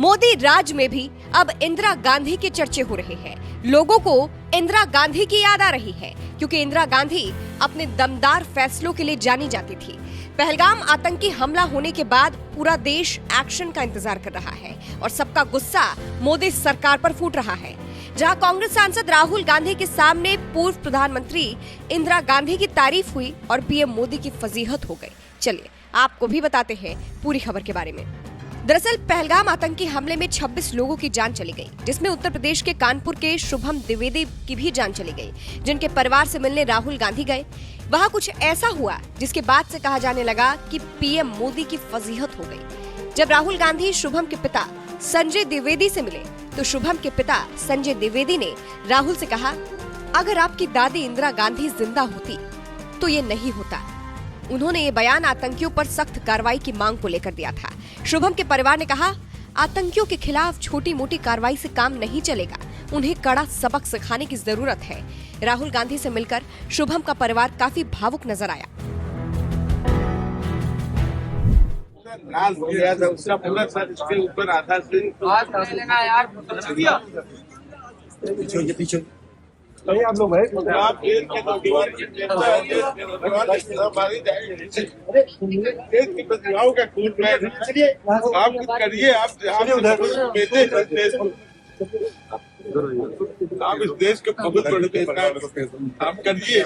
मोदी राज में भी अब इंदिरा गांधी के चर्चे हो रहे हैं। लोगों को इंदिरा गांधी की याद आ रही है, क्योंकि इंदिरा गांधी अपने दमदार फैसलों के लिए जानी जाती थी। पहलगाम आतंकी हमला होने के बाद पूरा देश एक्शन का इंतजार कर रहा है और सबका गुस्सा मोदी सरकार पर फूट रहा है। जहां कांग्रेस सांसद राहुल गांधी के सामने पूर्व प्रधानमंत्री इंदिरा गांधी की तारीफ हुई और पीएम मोदी की फजीहत हो गई। चलिए आपको भी बताते हैं पूरी खबर के बारे में। दरअसल पहलगाम आतंकी हमले में 26 लोगों की जान चली गई, जिसमें उत्तर प्रदेश के कानपुर के शुभम द्विवेदी की भी जान चली गई, जिनके परिवार से मिलने राहुल गांधी गए। वहां कुछ ऐसा हुआ जिसके बाद से कहा जाने लगा कि पीएम मोदी की फजीहत हो गई। जब राहुल गांधी शुभम के पिता संजय द्विवेदी से मिले तो शुभम के पिता संजय द्विवेदी ने राहुल से कहा, अगर आपकी दादी इंदिरा गांधी जिंदा होती तो ये नहीं होता। उन्होंने ये बयान आतंकियों पर सख्त कार्रवाई की मांग को लेकर दिया था। शुभम के परिवार ने कहा, आतंकियों के खिलाफ छोटी मोटी कार्रवाई से काम नहीं चलेगा, उन्हें कड़ा सबक सिखाने की जरूरत है। राहुल गांधी से मिलकर शुभम का परिवार काफी भावुक नजर आया। लाल हो गया था उसका पूरा सर इसके ऊपर आधा दिन पीछे आप लोग आप देश के नौजवान की नेता है, देश के नौजवान की हमारी देश की प्रतिभाओं का खून बह आप कुछ करिए। आप इस देश के बहुत बड़े नेता आप करिए।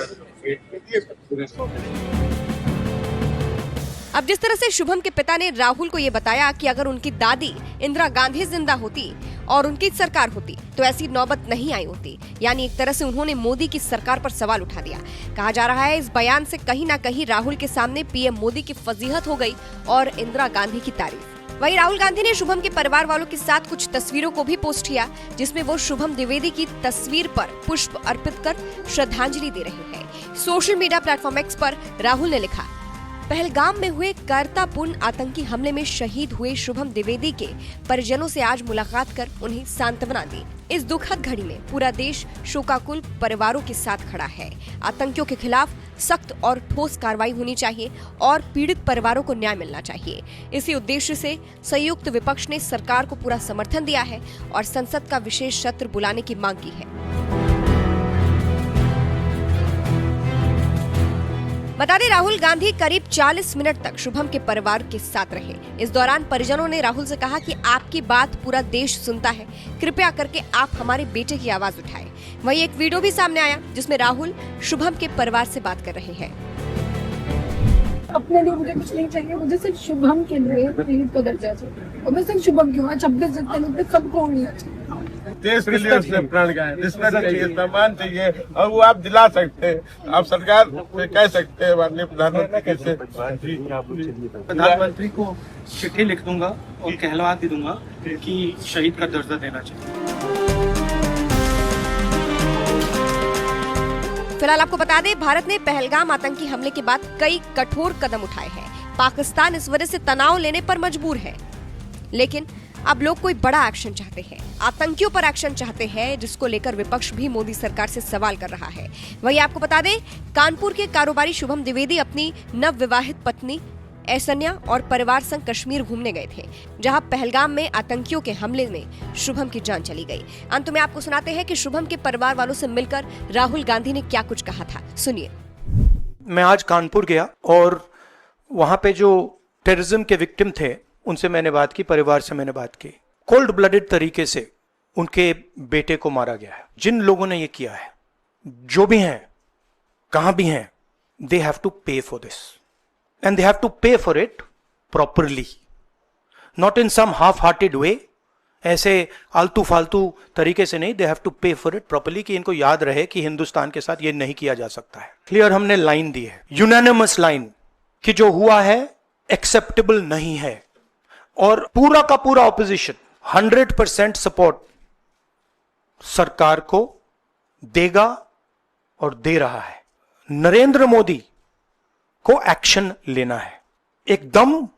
अब जिस तरह से शुभम के पिता ने राहुल को ये बताया कि अगर उनकी दादी इंदिरा गांधी जिंदा होती और उनकी सरकार होती तो ऐसी नौबत नहीं आई होती, यानी एक तरह से उन्होंने मोदी की सरकार पर सवाल उठा दिया। कहा जा रहा है इस बयान से कहीं ना कहीं राहुल के सामने पीएम मोदी की फजीहत हो गई और इंदिरा गांधी की तारीफ। वहीं राहुल गांधी ने शुभम के परिवार वालों के साथ कुछ तस्वीरों को भी पोस्ट किया, जिसमें वो शुभम द्विवेदी की तस्वीर पर पुष्प अर्पित कर श्रद्धांजलि दे रहे हैं। सोशल मीडिया प्लेटफॉर्म एक्स पर राहुल ने लिखा, पहलगाम में हुए कायरतापूर्ण आतंकी हमले में शहीद हुए शुभम द्विवेदी के परिजनों से आज मुलाकात कर उन्हें सांत्वना दी। इस दुखद घड़ी में पूरा देश शोकाकुल परिवारों के साथ खड़ा है। आतंकियों के खिलाफ सख्त और ठोस कार्रवाई होनी चाहिए और पीड़ित परिवारों को न्याय मिलना चाहिए। इसी उद्देश्य से संयुक्त विपक्ष ने सरकार को पूरा समर्थन दिया है और संसद का विशेष सत्र बुलाने की मांग की है। बता दें, राहुल गांधी करीब 40 मिनट तक शुभम के परिवार के साथ रहे। इस दौरान परिजनों ने राहुल से कहा कि आपकी बात पूरा देश सुनता है, कृपया करके आप हमारे बेटे की आवाज उठाएं। वहीं एक वीडियो भी सामने आया जिसमें राहुल शुभम के परिवार से बात कर रहे हैं। अपने लिए मुझे कुछ नहीं चाहिए, मुझे सिर्फ शुभम के लिए शहीद का दर्जा चाहिए और मैं सिर्फ शुभम क्यों 26 जनवरी तक सबको मिलना चाहिए। देश के लिए उसने प्राण गए, रिस्पेक्ट चाहिए, सम्मान चाहिए और वो आप दिला सकते हैं। आप सरकार से कह सकते हैं, माननीय प्रधानमंत्री से प्रधानमंत्री को चिट्ठी लिख दूंगा और कहलवा दे दूंगा कि शहीद का दर्जा देना चाहिए। फिलहाल आपको बता दें, भारत ने पहलगाम आतंकी हमले के बाद कई कठोर कदम उठाए हैं। पाकिस्तान इस वजह से तनाव लेने पर मजबूर है, लेकिन अब लोग कोई बड़ा एक्शन चाहते हैं। आतंकियों पर एक्शन चाहते हैं, जिसको लेकर विपक्ष भी मोदी सरकार से सवाल कर रहा है। वहीं आपको बता दें, कानपुर के कारोबारी शुभम द्विवेदी अपनी नवविवाहित पत्नी ऐसन्या और परिवार संग कश्मीर घूमने गए थे, जहां पहलगाम में आतंकियों के हमले में शुभम की जान चली गई। अंत में आपको सुनाते हैं कि शुभम के परिवार वालों से मिलकर राहुल गांधी ने क्या कुछ कहा था, सुनिए। मैं आज कानपुर गया और वहां पे जो टेररिज्म के विक्टिम थे उनसे मैंने बात की, परिवार से मैंने बात की। कोल्ड ब्लडेड तरीके से उनके बेटे को मारा गया है। जिन लोगों ने ये किया है, जो भी हैं, कहां भी हैं, they have to pay for this and they have to pay for it properly, not in some half hearted way, ऐसे आलतू फालतू तरीके से नहीं। They have to pay for it properly, कि इनको याद रहे कि हिंदुस्तान के साथ ये नहीं किया जा सकता है। क्लियर हमने लाइन दी है, यूनानिमस लाइन, कि जो हुआ है एक्सेप्टेबल नहीं है। और पूरा का पूरा ऑपोजिशन 100% सपोर्ट सरकार को देगा और दे रहा है। नरेंद्र मोदी को एक्शन लेना है, एकदम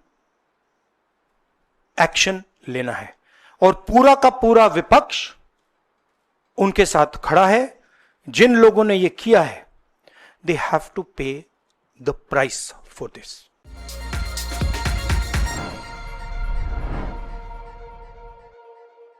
एक्शन लेना है और पूरा का पूरा विपक्ष उनके साथ खड़ा है। जिन लोगों ने ये किया है, दे हैव टू पे द प्राइस फॉर दिस।